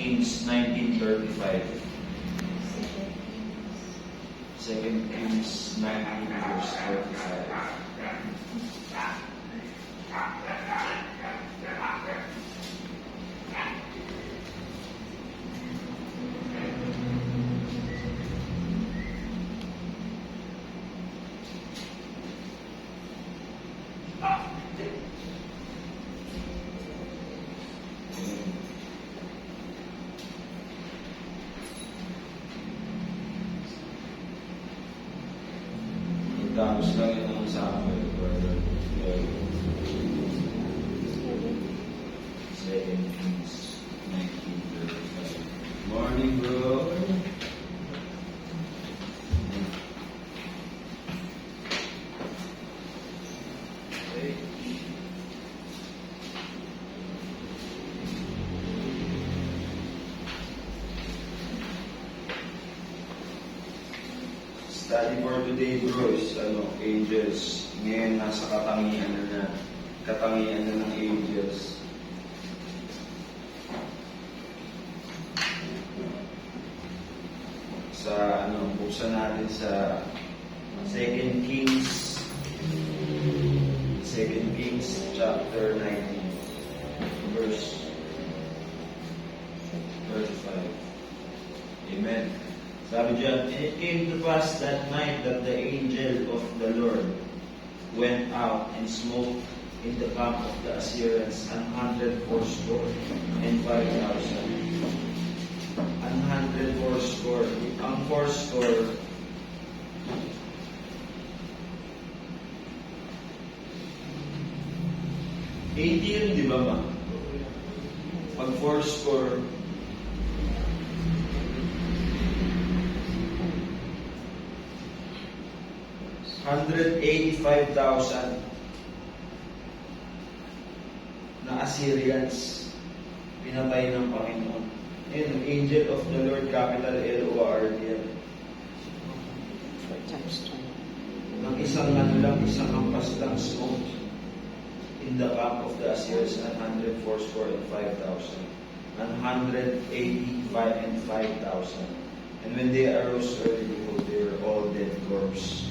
Kings 19:35. 2 Kings 19 verse 35. Tapos lang yun ang sample, brother. 2 Kings 19:35. Morning, bro. Okay. Study for today, bro, is angels. Ngayon, nasa katangian na ng angels. Buksan natin sa 2 Kings chapter 19, verse 35. Amen. Sabi dyan, and it came to pass that night that the angel of the Lord went out and smote in the camp of the Assyrians 180,000. 180,000. Ang fourscore, yun, di ba ba? Pag fourscore, 185,000 na Assyrians pinatay ng Panginoon. And angel of the Lord, capital L-O-R-D. Nang isang isang ampas lang smoke in the camp of the Assyrians, 185,000. 185,000. And when they arose early, behold, they were all dead corpses.